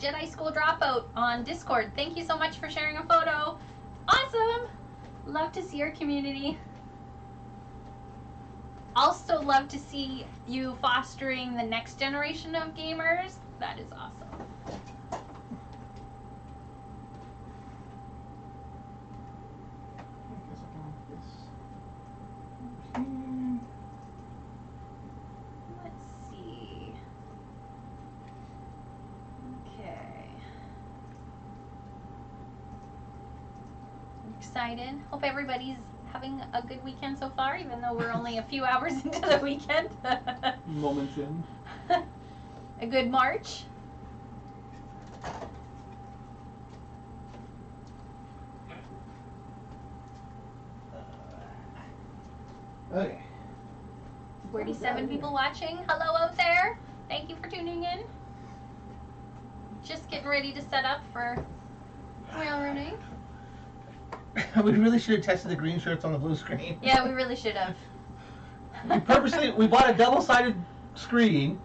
Jedi School Dropout on Discord. Thank you so much for sharing a photo. Awesome! Love to see your community. Also love to see you fostering the next generation of gamers. That is awesome. Let's see. Okay. I'm excited. Hope everybody's having a good weekend so far, even though we're only a few hours into the weekend. Moments in. A good March. Okay. 47 people watching. Hello out there. Thank you for tuning in. Just getting ready to set up for railroading. We really should have tested the green shirts on the blue screen. Yeah, we really should have. We bought a double-sided screen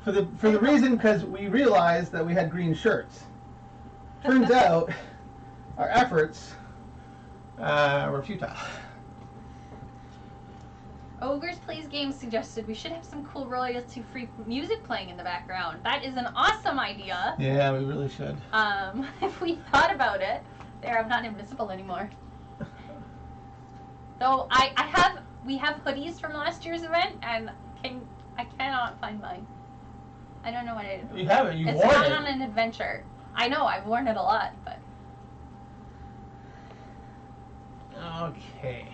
for the reason because we realized that we had green shirts. Turns out our efforts were futile. Ogres Plays Games suggested we should have some cool royalty-free music playing in the background. That is an awesome idea. Yeah, we really should. If we thought about it. There, I'm not invisible anymore. Though we have hoodies from last year's event, and I cannot find mine. I don't know what it is. You haven't. You've it's worn gone it. on an adventure. I know, I've worn it a lot, but. Okay.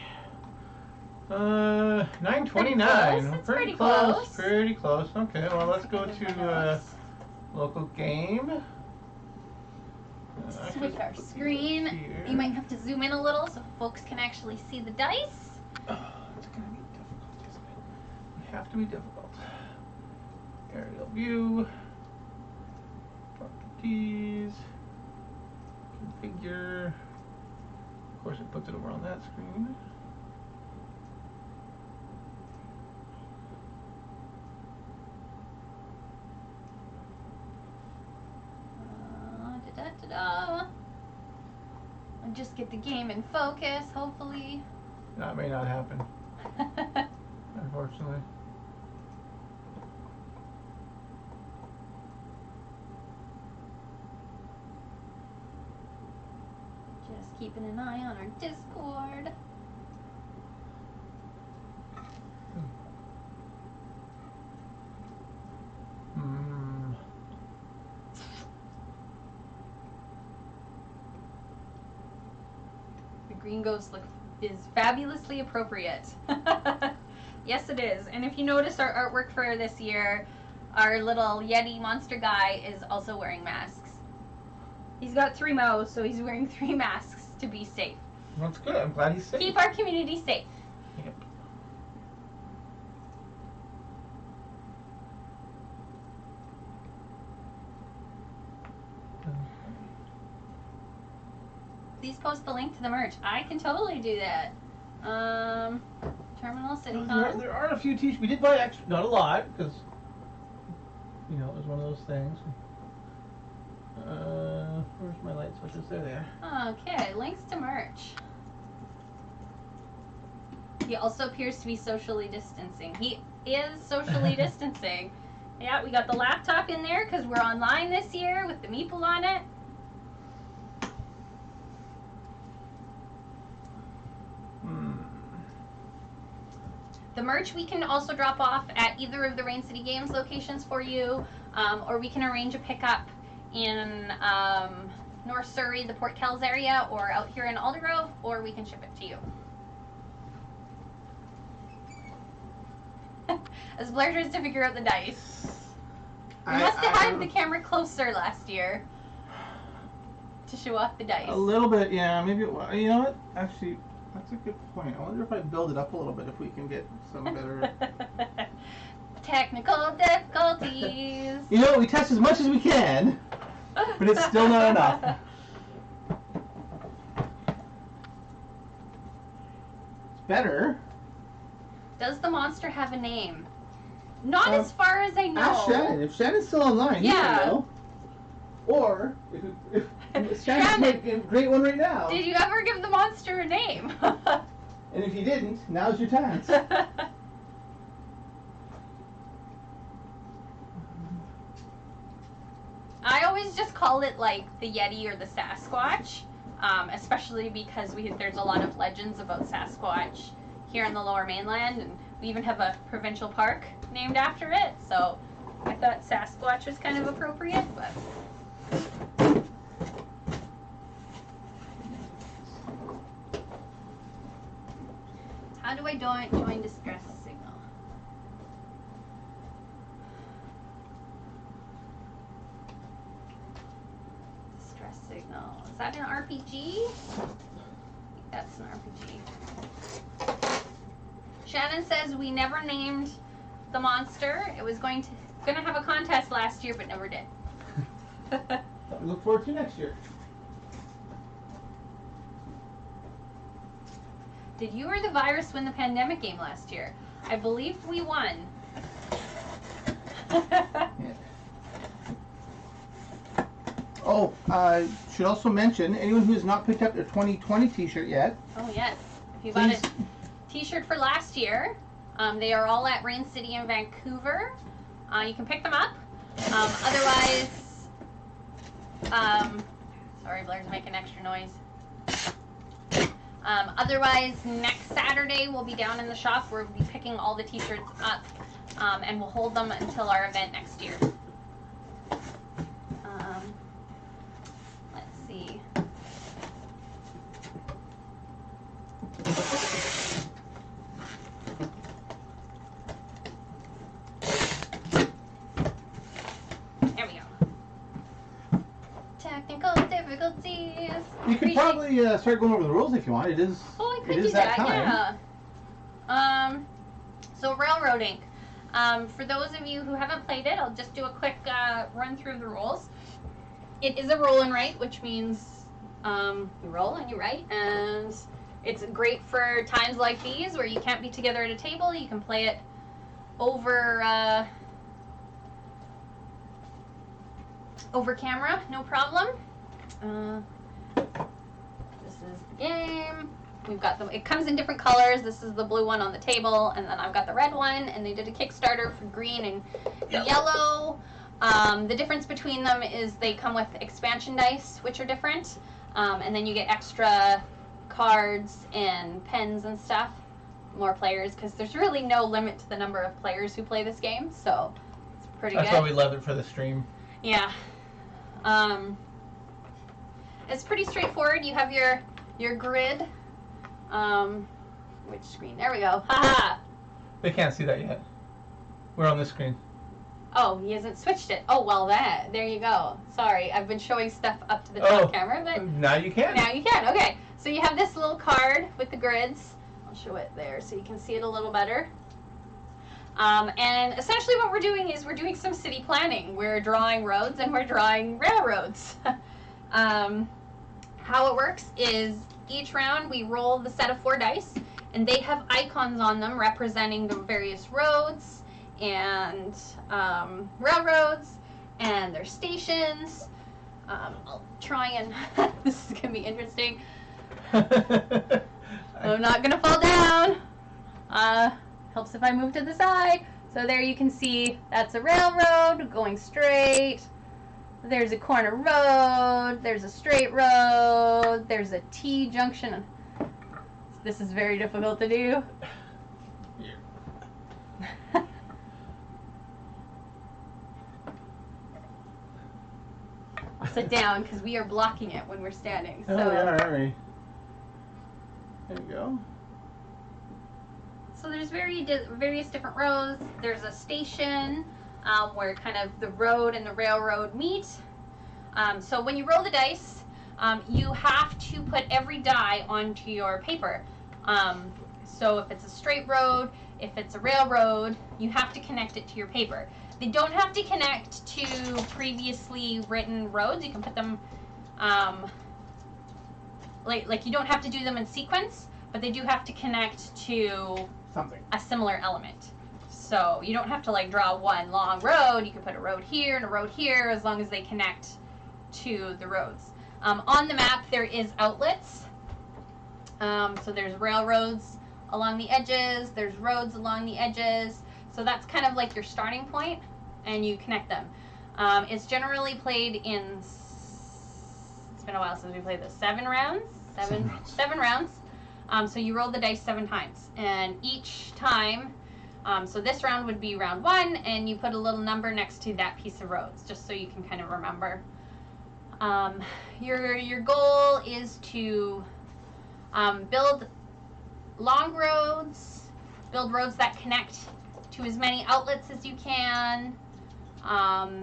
9:29. It's pretty close. Pretty close. Okay, well, let's go to local game. Switch our screen. Here. You might have to zoom in a little so folks can actually see the dice. Oh, it's going to be difficult, isn't it? We have to be difficult. Aerial view. Properties. Configure. Of course, it puts it over on that screen. I'll just get the game in focus, hopefully. That may not happen, unfortunately. Just keeping an eye on our Discord. Green Ghost is fabulously appropriate. Yes, it is. And if you noticed our artwork for this year, our little Yeti monster guy is also wearing masks. He's got 3 mouths, so he's wearing 3 masks to be safe. That's good. I'm glad he's safe. Keep our community safe. Yep. Please post the link to the merch. I can totally do that. Terminal City Con. There are a few t-shirts. We did buy extra, not a lot, because, you know, it was one of those things. Where's my light switches? There they are. Okay, links to merch. He also appears to be socially distancing. He is socially distancing. Yeah, we got the laptop in there because we're online this year with the meeple on it. The merch we can also drop off at either of the Rain City Games locations for you, or we can arrange a pickup in North Surrey, the Port Kells area, or out here in Aldergrove, or we can ship it to you. As Blair tries to figure out the dice. We must have had the camera closer last year to show off the dice. A little bit, yeah. Maybe, you know what? Actually, that's a good point. I wonder if I build it up a little bit, if we can get some better... Technical difficulties. You know, we test as much as we can, but it's still not enough. It's better. Does the monster have a name? Not as far as I know. Ask Shannon. If Shannon's still online, yeah. you know. Or if Shannon's making a great one right now. Did you ever give the monster a name? And if you didn't, now's your chance. I always just call it like the Yeti or the Sasquatch, especially because there's a lot of legends about Sasquatch here in the Lower Mainland, and we even have a provincial park named after it. So I thought Sasquatch was kind of appropriate, but. How do I join distress signal? Distress signal. Is that an RPG? That's an RPG. Shannon says we never named the monster. It was gonna have a contest last year, but never did. We look forward to next year. Did you or the virus win the pandemic game last year? I believe we won. Yeah. Oh, I should also mention, anyone who has not picked up their 2020 t-shirt yet. Oh yes. If you bought a t-shirt for last year, they are all at Rain City in Vancouver. You can pick them up. Otherwise, sorry, Blair's making extra noise. Otherwise, next Saturday we'll be down in the shop. We'll be picking all the t-shirts up, and we'll hold them until our event next year. Let's see. There we go. Technical difficulties. You could probably start going over the rules if you want. It is. Oh, I could it do is that time. Yeah. So railroading. For those of you who haven't played it, I'll just do a quick run through the rules. It is a roll and write, which means you roll and you write, and it's great for times like these where you can't be together at a table. You can play it over over camera, no problem. This is the game. We've got them. It comes in different colors. This is the blue one on the table, and then I've got the red one. And they did a Kickstarter for green and yellow. The difference between them is they come with expansion dice, which are different, and then you get extra cards and pens and stuff. More players, because there's really no limit to the number of players who play this game, so it's pretty good. That's why we love it for the stream. Yeah. It's pretty straightforward. You have your grid. Which screen? There we go. Haha. They can't see that yet. We're on this screen. Oh, he hasn't switched it. Oh, well, there you go. Sorry, I've been showing stuff up to the top camera, but now you can. Now you can. Okay. So you have this little card with the grids. I'll show it there so you can see it a little better. And essentially what we're doing is we're doing some city planning. We're drawing roads and we're drawing railroads. How it works is each round we roll the set of 4 dice, and they have icons on them representing the various roads and railroads and their stations. I'll try and this is gonna be interesting. I'm not gonna fall down. Helps if I move to the side. So there you can see that's a railroad going straight. There's a corner road. There's a straight road. There's a T junction. This is very difficult to do. Yeah. I'll sit down because we are blocking it when we're standing. So. Oh, yeah, all right. There you go. So there's various different roads. There's a station where kind of the road and the railroad meet. So when you roll the dice, you have to put every die onto your paper. So if it's a straight road, if it's a railroad, you have to connect it to your paper. They don't have to connect to previously written roads. You can put them, like you don't have to do them in sequence, but they do have to connect to something, a similar element. So you don't have to like draw one long road. You can put a road here and a road here as long as they connect to the roads. On the map, there is outlets. So there's railroads along the edges, there's roads along the edges. So that's kind of like your starting point, and you connect them. It's generally played in, it's been a while since we played this, 7 rounds? Seven rounds. So you roll the dice 7 times, and each time, so this round would be round 1, and you put a little number next to that piece of roads, just so you can kind of remember. Your goal is to build long roads, build roads that connect to as many outlets as you can. Have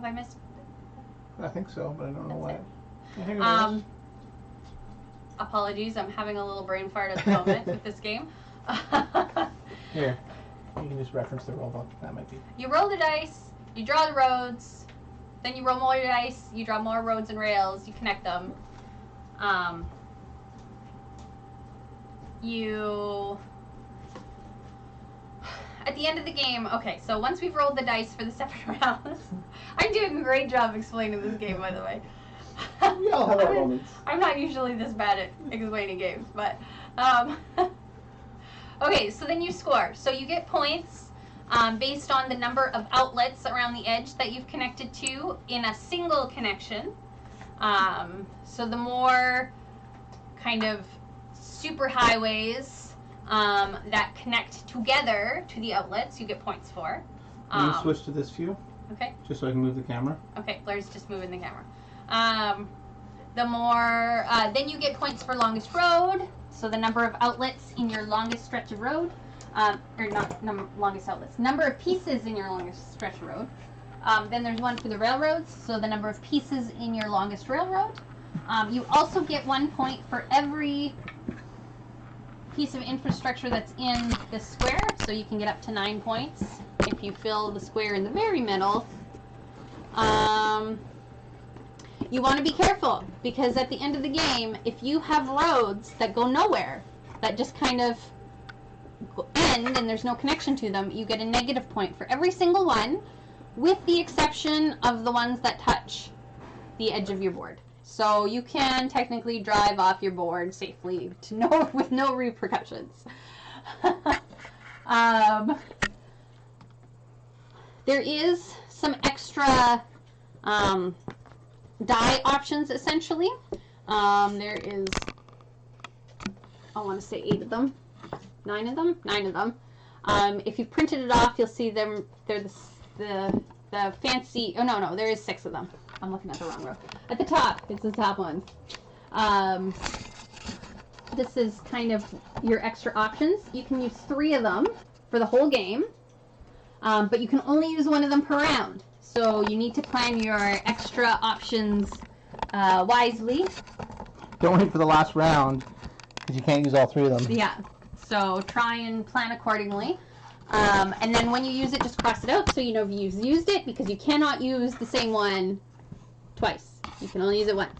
I missed? I think so, but I don't know why. I think it was. Apologies, I'm having a little brain fart at the moment with this game. Here, you can just reference the roll book. That might be. You roll the dice, you draw the roads, then you roll more dice, you draw more roads and rails, you connect them. At the end of the game, okay, so once we've rolled the dice for the 7 rounds, I'm doing a great job explaining this game, by the way. We all have our moments. I'm not usually this bad at explaining games, but okay, so then you score. So you get points based on the number of outlets around the edge that you've connected to in a single connection. So the more kind of super highways that connect together to the outlets, you get points for. Can you switch to this view? Okay. Just so I can move the camera. Okay, Blair's just moving the camera. The more, then you get points for longest road. So the number of outlets in your longest stretch of road, or not longest outlets, number of pieces in your longest stretch of road. Then there's one for the railroads, so the number of pieces in your longest railroad. You also get 1 point for every piece of infrastructure that's in the square, so you can get up to 9 points if you fill the square in the very middle. You want to be careful, because at the end of the game, if you have roads that go nowhere, that just kind of end and there's no connection to them, you get a negative point for every single one, with the exception of the ones that touch the edge of your board. So you can technically drive off your board safely with no repercussions. There is some extra die options, essentially. There is, I want to say 8 of them. 9 of them? 9 of them. If you've printed it off, you'll see them. They're the fancy, oh no, there is 6 of them. I'm looking at the wrong row. At the top, it's the top ones. This is kind of your extra options. You can use 3 of them for the whole game, but you can only use 1 of them per round. So you need to plan your extra options wisely. Don't wait for the last round, because you can't use all 3 of them. Yeah, so try and plan accordingly. And then when you use it, just cross it out so you know you've used it, because you cannot use the same one twice. You can only use it once.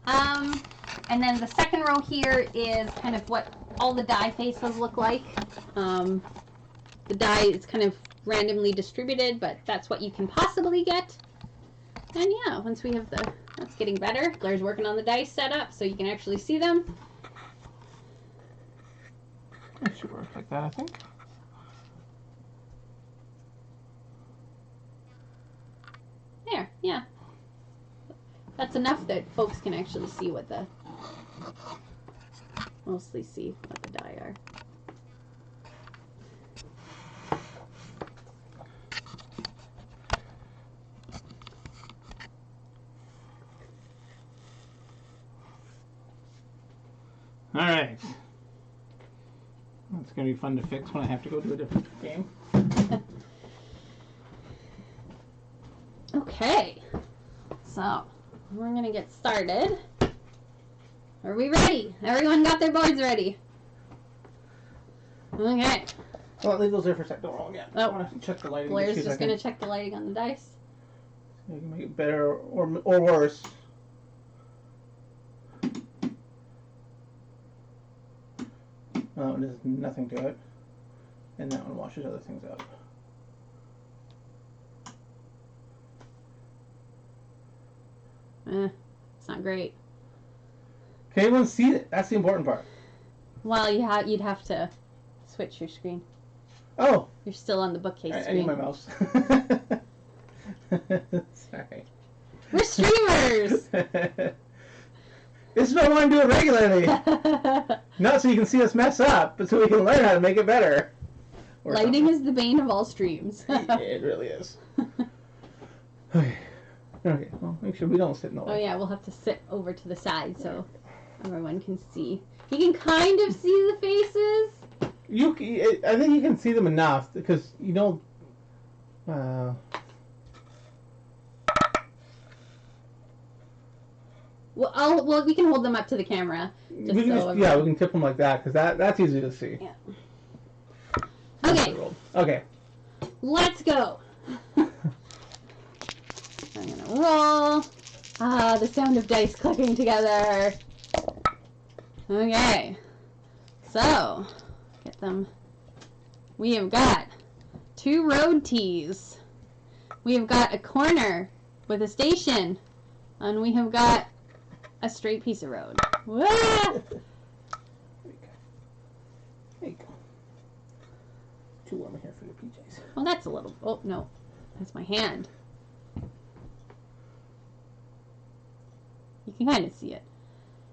And then the second row here is kind of what all the die faces look like. The die is kind of randomly distributed, but that's what you can possibly get. And yeah, once we have that's getting better. Blair's working on the dice setup so you can actually see them. It should work like that, I think. There, yeah. That's enough that folks can actually see what mostly see what the die are. Alright. It's going to be fun to fix when I have to go to a different game. Okay. So, we're going to get started. Are we ready? Everyone got their boards ready? Okay. Well, leave those there for a second. Don't roll again. Oh. I want to check the lighting. Blair's just going to check the lighting on the dice. You can make it better or worse. Oh, there's nothing to it. And that one washes other things out. It's not great. Can anyone see it? That's the important part. Well, you'd have to switch your screen. Oh. You're still on the bookcase I screen. need my mouse. Sorry. We're streamers! This is what I want to do it regularly. Not so you can see us mess up, but so we can learn how to make it better. Or Lighting is the bane of all streams. It really is. Okay. Okay, well, make sure we don't sit in the light. Oh yeah, we'll have to sit over to the side so everyone can see. You can kind of see the faces. I think you can see them enough, because you don't... Well, we can hold them up to the camera. We can tip them like that, because that's easy to see. Yeah. Okay. Okay. Let's go. I'm gonna roll. The sound of dice clicking together. Okay. So, get them. We have got 2 road tees. We have got a corner with a station. And we have got a straight piece of road. Wah! There you go. Too warm in here for your PJs. Well, that's a little... Oh, no. That's my hand. You can kind of see it.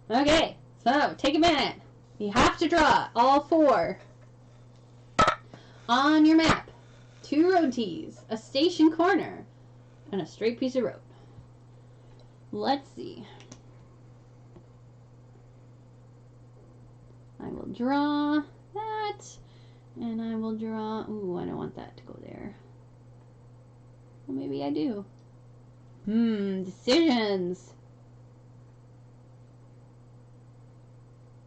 Okay. So, take a minute. You have to draw all 4 on your map. 2 road tees, a station corner, and a straight piece of road. Let's see. I will draw that, and I will draw... Ooh, I don't want that to go there. Well, maybe I do. Decisions.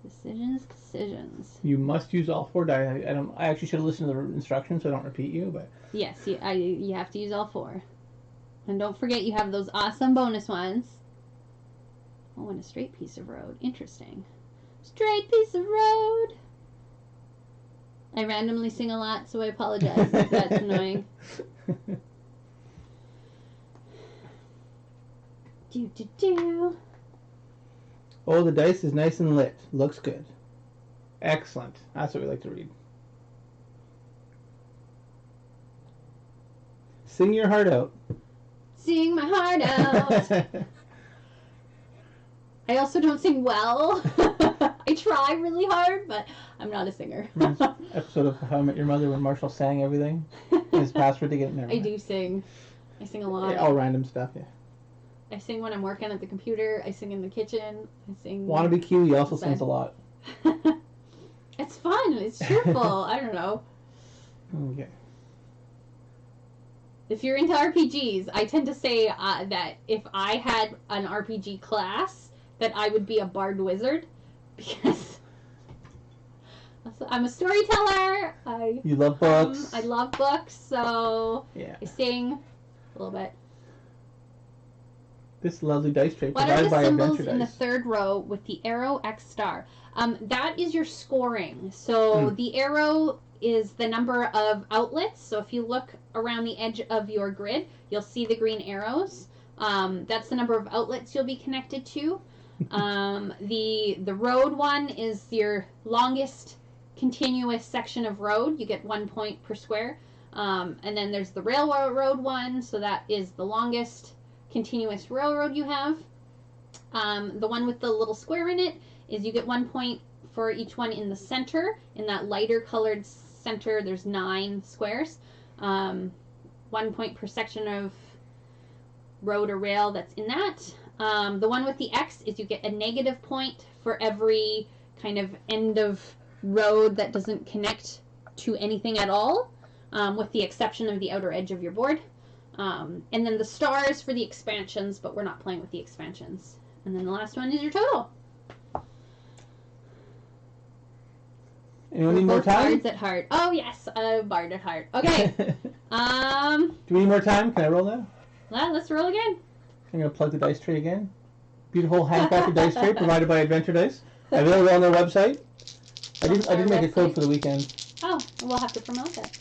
Decisions. You must use all 4 die. I actually should have listened to the instructions so I don't repeat you, but... Yes, you have to use all 4. And don't forget you have those awesome bonus ones. Oh, and a straight piece of road. Interesting. Straight piece of road. I randomly sing a lot, so I apologize if that's annoying. Do. Oh, the dice is nice and lit. Looks good. Excellent. That's what we like to read. Sing your heart out. Sing my heart out. I also don't sing well. I try really hard, but I'm not a singer. Episode of How I Met Your Mother when Marshall sang everything. His password to get in there. I do sing. I sing a lot. Yeah, all random stuff, yeah. I sing when I'm working at the computer. I sing in the kitchen. I sing... Wannabe Q, he also sings a lot. It's fun. It's cheerful. I don't know. Okay. If you're into RPGs, I tend to say that if I had an RPG class, that I would be a bard wizard, because I'm a storyteller. You love books. I love books, so yeah. I sing a little bit. This lovely dice tray What are provided the by symbols Adventure in the Dice. 3rd row with the arrow X star? That is your scoring. So the arrow is the number of outlets. So if you look around the edge of your grid, you'll see the green arrows. That's the number of outlets you'll be connected to. The road one is your longest continuous section of road. You get 1 point per square. And then there's the railroad one. So that is the longest continuous railroad you have. The one with the little square in it is you get 1 point for each one in the center. In that lighter colored center, there's 9 squares. 1 point per section of road or rail that's in that. The one with the X is you get a negative point for every kind of end of road that doesn't connect to anything at all, with the exception of the outer edge of your board. And then the stars for the expansions, but we're not playing with the expansions. And then the last one is your total. Anyone need more time? Bards at heart. Oh yes, bard at heart. Okay. Do we need more time? Can I roll now? Well, let's roll again. I'm going to plug the dice tray again. Beautiful handcrafted dice tray provided by Adventure Dice. Available on their website. I didn't make a code for the weekend. Oh, we'll have to promote that.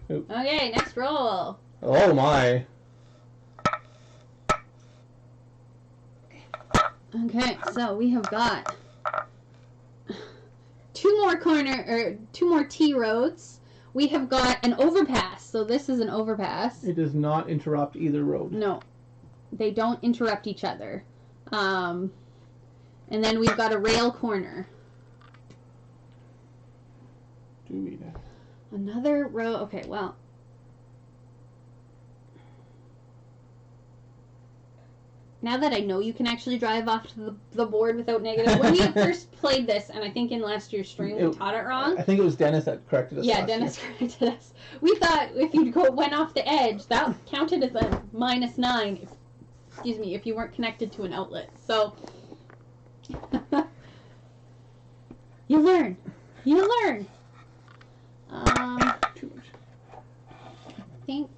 Oop. Okay, next roll. Oh my. Okay, so we have got two more T roads. We have got an overpass. So this is an overpass. It does not interrupt either road. No, they don't interrupt each other. And then we've got a rail corner. Do we now? Another row. Okay, well. Now that I know you can actually drive off to the board without negative. When we first played this, and I think in last year's stream we taught it wrong. I think it was Dennis that corrected us. Yeah, Dennis corrected us. We thought if you went off the edge, that counted as a -9. If you weren't connected to an outlet. So you learn. I think.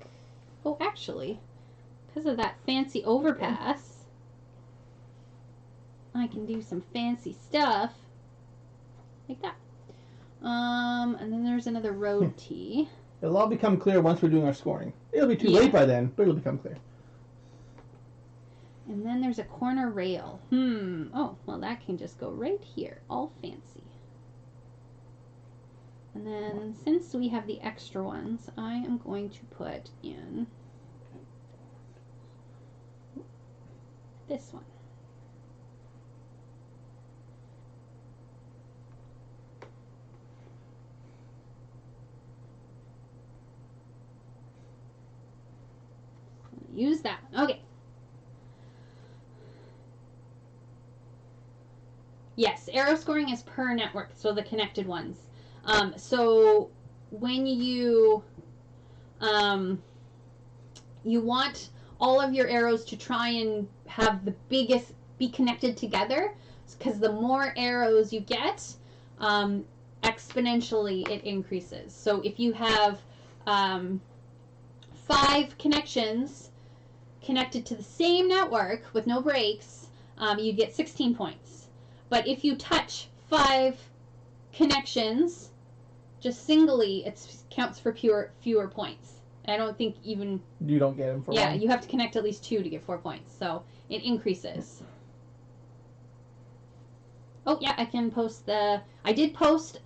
Oh, actually, because of that fancy overpass. I can do some fancy stuff like that. And then there's another road T. It'll all become clear once we're doing our scoring. It'll be too late by then, but it'll become clear. And then there's a corner rail. Oh, well, that can just go right here. All fancy. And then since we have the extra ones, I am going to put in this one. Use that. Okay. Yes, arrow scoring is per network, so the connected ones. So when you want all of your arrows to try and have the biggest be connected together, because the more arrows you get, exponentially it increases. So if you have 5 connections connected to the same network with no breaks, you get 16 points. But if you touch 5 connections just singly, it counts for fewer points. I don't think even... You don't get them for one? You have to connect at least 2 to get 4 points. So it increases. Oh, yeah, I can post the... I did post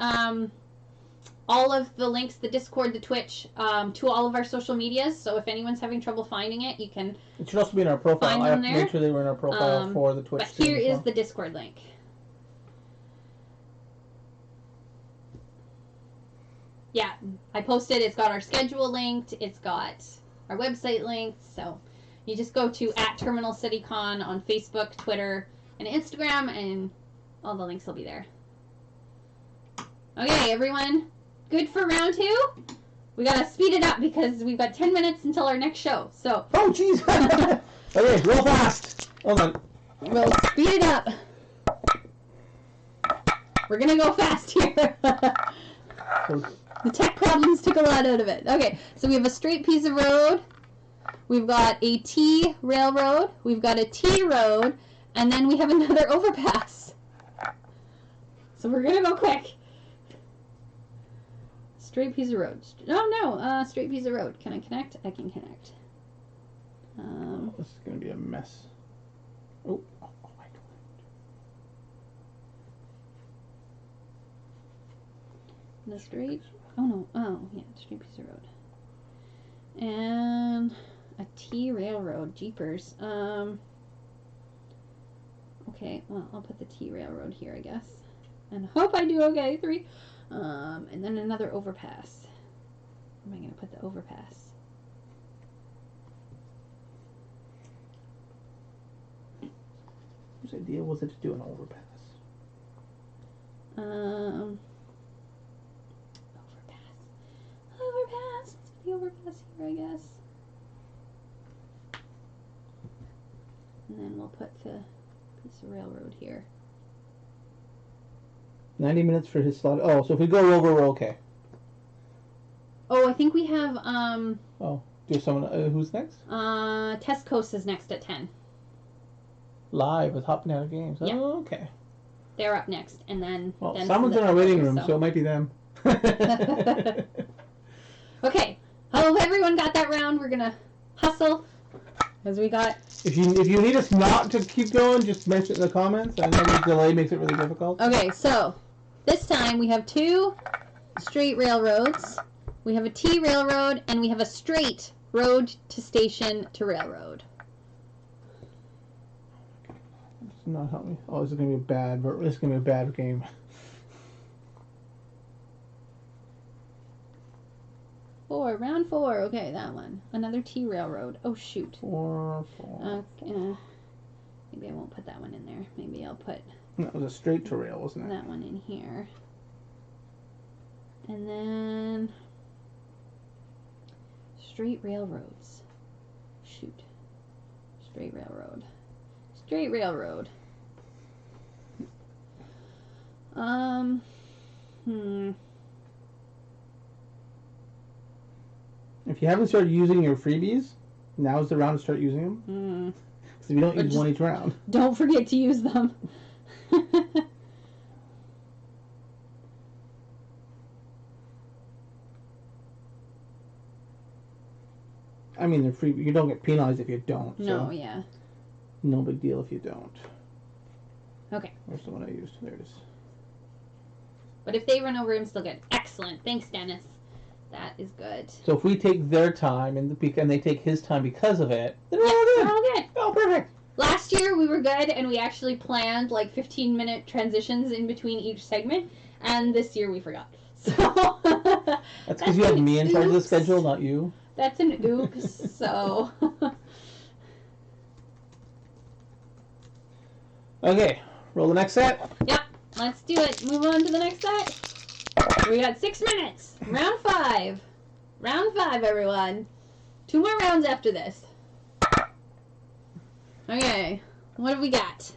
all of the links, the Discord, the Twitch, to all of our social medias. So if anyone's having trouble finding it, you can... It should also be in our profile. Find I have them to make sure they were in our profile for the Twitch. But here is the Discord link. Yeah, I posted. It's got our schedule linked. It's got our website linked. So you just go to @TerminalCityCon on Facebook, Twitter, and Instagram, and all the links will be there. Okay, everyone, good for round 2? We gotta speed it up because we've got 10 minutes until our next show. So. Oh, jeez. Okay, real fast. Hold on. We'll speed it up. We're gonna go fast here. The tech problems took a lot out of it. Okay, so we have a straight piece of road. We've got a T railroad. We've got a T road. And then we have another overpass. So we're going to go quick. Straight piece of road. Oh, no. Straight piece of road. Can I connect? I can connect. This is going to be a mess. Oh, my God. The straight... Oh, no. Oh, yeah. Straight piece of road. And a T railroad. Jeepers. Okay, well, I'll put the T railroad here, I guess. And hope I do okay. 3. And then another overpass. Where am I going to put the overpass? Whose idea was it to do an overpass? Overpass. Let's put the overpass here, I guess. And then we'll put the piece of railroad here. 90 minutes for his slot. Oh, so if we go over, we're okay. Oh, I think we have, Oh, do someone, who's next? Tesco's is next at 10. Live with Hopping Out of Games. Yeah. Oh, okay. They're up next, and then... Well, then someone's in our waiting room, so it might be them. Okay. I hope everyone got that round. We're going to hustle. Because we got... If you need us not to keep going, just mention it in the comments. I know the delay makes it really difficult. Okay, so this time we have 2 straight railroads. We have a T railroad, and we have a straight road to station to railroad. It's not help me. Oh, this is gonna be a bad. This is gonna be a bad game. Round 4. Okay, that one. Another T railroad. Oh shoot. 4. Okay. Maybe I won't put that one in there. Maybe I'll put That was a straight to rail, wasn't it? that one in here. And then straight railroads. Shoot. Straight railroad. Straight railroad. If you haven't started using your freebies, now's the round to start using them. Because if you don't use one each round. Don't forget to use them. I mean, they're free. You don't get penalized if you don't. No, so yeah. no big deal if you don't. Okay. Where's the one I used? There it is. But if they run over him, still good. Excellent. Thanks, Dennis. That is good. So if we take their time and they take his time because of it, then we're all good. We're all good. Oh, perfect. Last year we were good, and we actually planned like 15-minute transitions in between each segment, and this year we forgot. So That's because you have me in charge of the oops. schedule, not you. That's an oops. So Okay, roll the next set. yep, let's do it. Move on to the next set. We got 6 minutes. Round 5. Round 5, everyone. 2 more rounds after this. Okay, what have we got?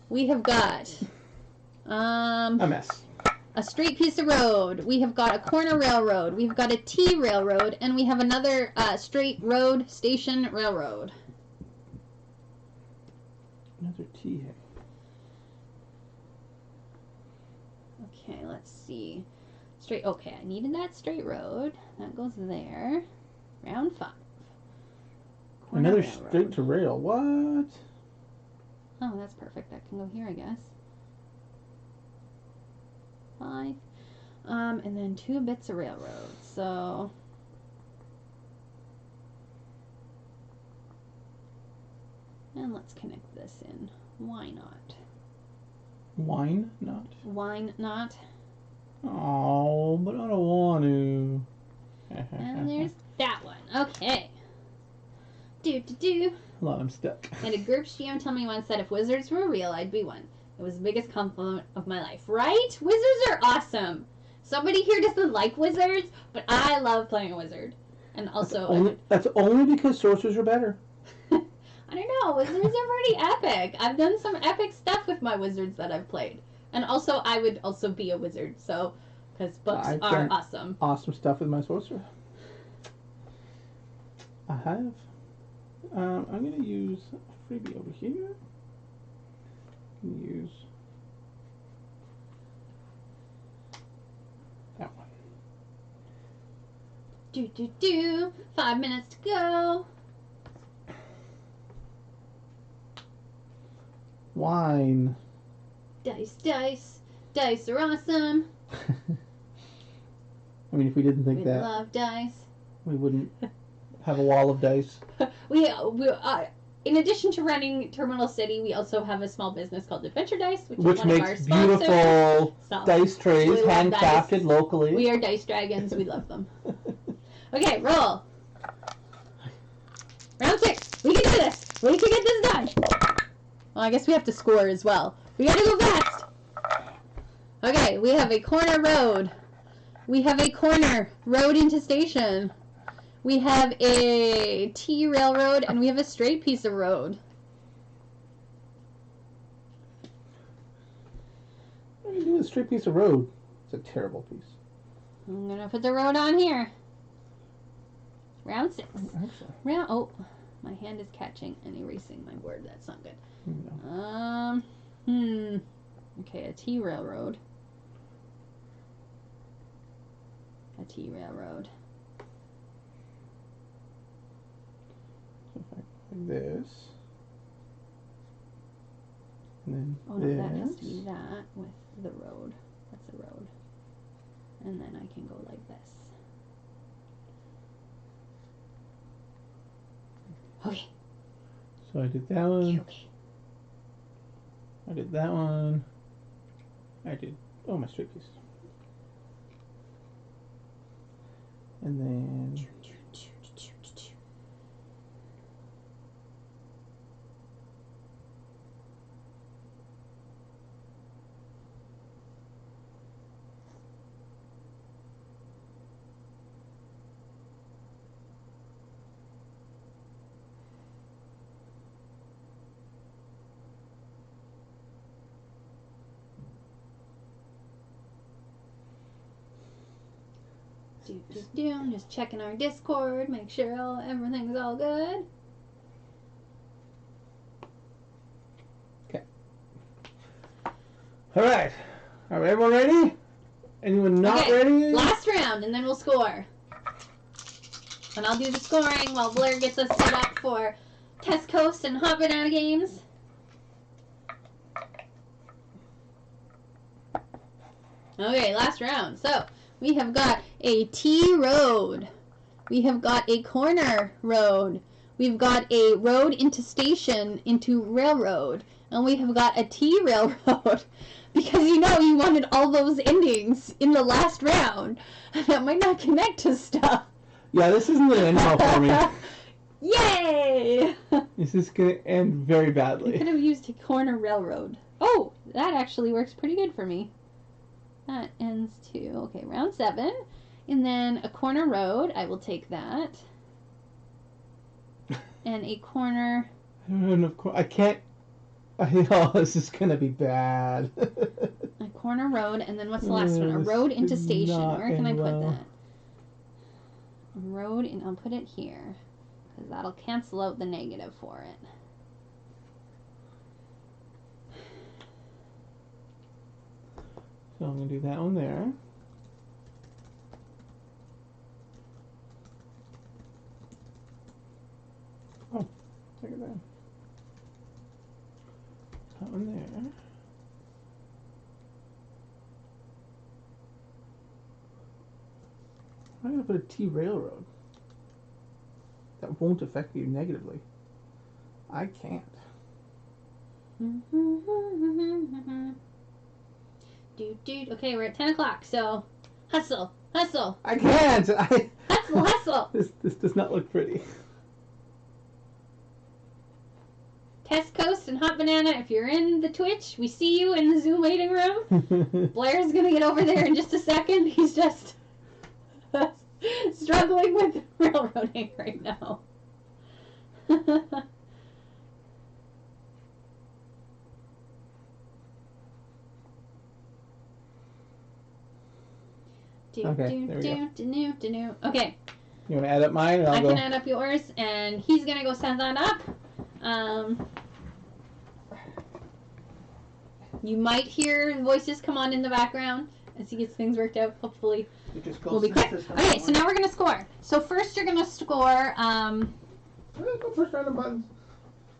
We have got A mess. a straight piece of road. We have got a corner railroad. We've got a T railroad, and we have another straight road station railroad. Another T here. Okay, let's see. Straight. Okay, I needed that straight road. That goes there. Round 5. Corner Another railroad. straight to rail. What? Oh, that's perfect. That can go here, I guess. 5. And then 2 bits of railroad. So and let's connect this in. Why not? Wine? Not. Why not? Oh, but I don't want to. And there's that one. Okay. Do. Hold on, I'm stuck. And a group GM told me once that if wizards were real, I'd be one. It was the biggest compliment of my life. Right? Wizards are awesome. Somebody here doesn't like wizards, but I love playing a wizard. And also... That's only because sorcerers are better. I don't know. Wizards are pretty epic. I've done some epic stuff with my wizards that I've played. And also, I would also be a wizard, so... Because books are awesome. Awesome stuff with my sorcerer. I have... I'm going to use a freebie over here. Use that one. Do. 5 minutes to go. Wine. Dice. Dice are awesome. I mean, if we didn't think We that, love dice. we wouldn't have a wall of dice. We in addition to running Terminal City, we also have a small business called Adventure Dice, which is one of our makes sponsors. beautiful So, dice trays, we love handcrafted dice. locally. We are dice dragons. We love them. Okay, roll. Round 6. We can do this. We can get this done. Well, I guess we have to score as well. We gotta go fast. Okay, we have a corner road. We have a corner road into station. We have a T railroad, and we have a straight piece of road. What do you do with a straight piece of road? It's a terrible piece. I'm gonna put the road on here. Round 6. Actually. Oh, my hand is catching and erasing my board. That's not good. No. Okay, a T railroad. A T railroad. like this. And then Oh no, that has to be that with the road. That's the road. And then I can go like this. Okay. So I did that one. Okay. I did that one. I did, oh, my straight piece. And then I'm just checking our Discord, make sure everything's all good. okay. All right. Are everyone ready? Anyone not ready? Last round, and then we'll score. And I'll do the scoring while Blair gets us set up for Test Coast and Hot Banana games. Okay, last round. So, we have got a T road. We have got a corner road. We've got a road into station into railroad. And we have got a T railroad. Because you know you wanted all those endings in the last round. That might not connect to stuff. Yeah, this isn't going to end well for me. Yay! This is going to end very We badly. could have used a corner railroad. Oh, that actually works pretty good for me. That ends to, okay, round 7. And then a corner road, I will take that. And a corner... And of course, I can't... Oh, this is going to be bad. A corner road, and then what's the last one? A road into station. Where can I put that? A road, and I'll put it here. Because that'll cancel out the negative for it. So I'm going to do that one there. Oh, look at that. That one there. I'm going to put a T railroad. That won't affect you negatively. I can't. Okay, we're at 10 o'clock, so hustle, hustle. I can't! Hustle, hustle. This does not look pretty. Test Coast and Hot Banana, if you're in the Twitch, we see you in the Zoom waiting room. Blair's gonna get over there in just a second. He's just struggling with railroading right now. Okay, there we go. Okay. You want to add up mine? Or I can add up yours, and he's gonna go set that up. You might hear voices come on in the background as he gets things worked out. Hopefully, we'll be quick. Okay, so now we're gonna score. So first, you're gonna score. Go first round of buttons.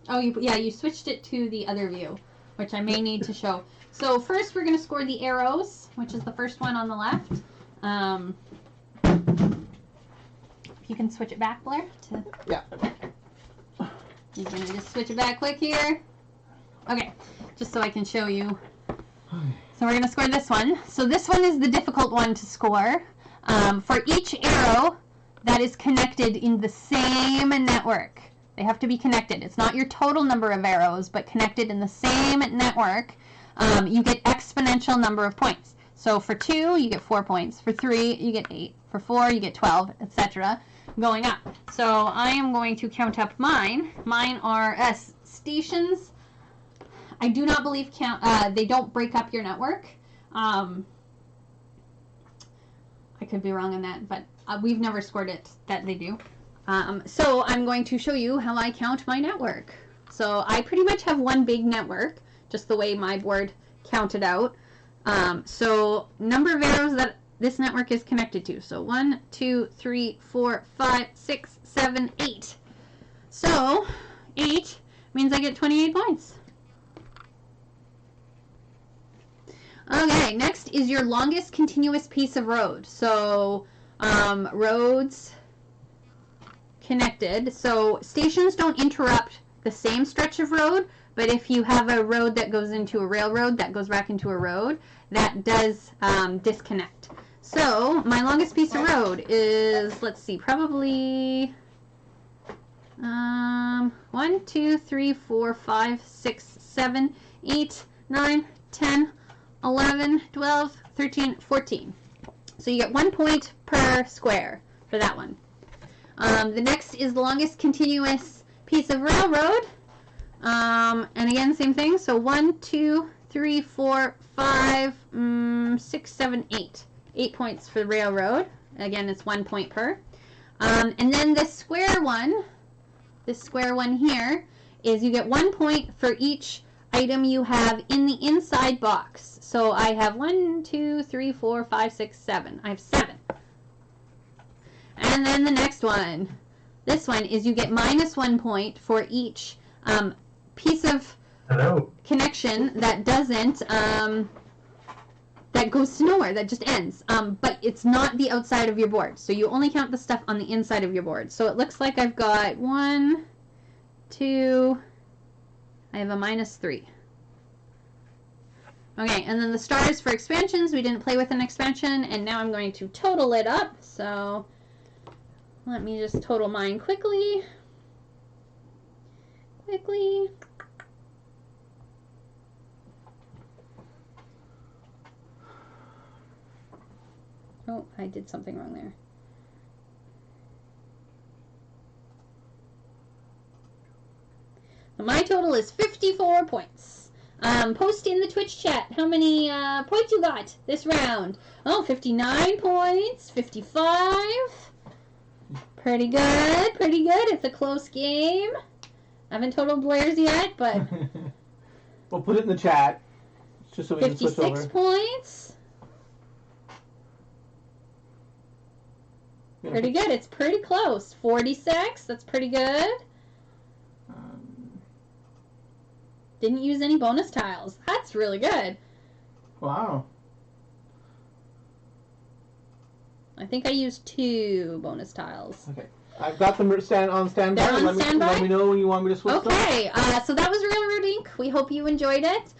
Oh, you switched it to the other view, which I may need to show. So first, we're gonna score the arrows, which is the first one on the left. If you can switch it back, Blair. Yeah. You're gonna just switch it back quick here. Okay, just so I can show you. So we're gonna score this one. So this one is the difficult one to score. For each arrow that is connected in the same network, they have to be connected. It's not your total number of arrows, but connected in the same network. You get exponential number of points. So for 2, you get 4 points. For 3, you get 8. For 4, you get 12, etc. Going up. So I am going to count up mine. Mine are stations. I do not believe they don't break up your network. I could be wrong on that, but we've never scored it that they do. So I'm going to show you how I count my network. So I pretty much have one big network, just the way my board counted out. So number of arrows that this network is connected to. So 1, 2, 3, 4, 5, 6, 7, 8. So 8 means I get 28 points. Okay, next is your longest continuous piece of road. So, roads connected. So, stations don't interrupt the same stretch of road, but if you have a road that goes into a railroad that goes back into a road, that does disconnect. So, my longest piece of road is, let's see, probably 1, 2, 3, 4, 5, 6, 7, 8, 9, 10, 11, 12, 13, 14. So you get 1 point per square for that one. The next is the longest continuous piece of railroad. And again, same thing. So 1, 2, 3, 4, 5, 6, 7, 8. 8 points for the railroad. Again, it's 1 point per. And then this square one here, is you get 1 point for each item you have in the inside box. So I have 1, 2, 3, 4, 5, 6, 7. I have 7. And then the next one. This one is you get minus 1 point for each piece of connection that doesn't, that goes to nowhere, that just ends. But it's not the outside of your board. So you only count the stuff on the inside of your board. So it looks like I've got 1, 2, I have a minus 3. Okay, and then the stars for expansions. We didn't play with an expansion, and now I'm going to total it up. So let me just total mine quickly. Oh, I did something wrong there. So my total is 54 points. Post in the Twitch chat how many points you got this round. Oh, 59 points, 55. Pretty good, pretty good. It's a close game. I haven't totaled Blair's yet, but... We'll put it in the chat, just so we can switch over. 56 points. Pretty good. It's pretty close. 46. That's pretty good. Didn't use any bonus tiles. That's really good. Wow. I think I used 2 bonus tiles. Okay. I've got them on standby. They're on standby? Let me know when you want me to switch them. Okay. So that was Real Root Inc. We hope you enjoyed it.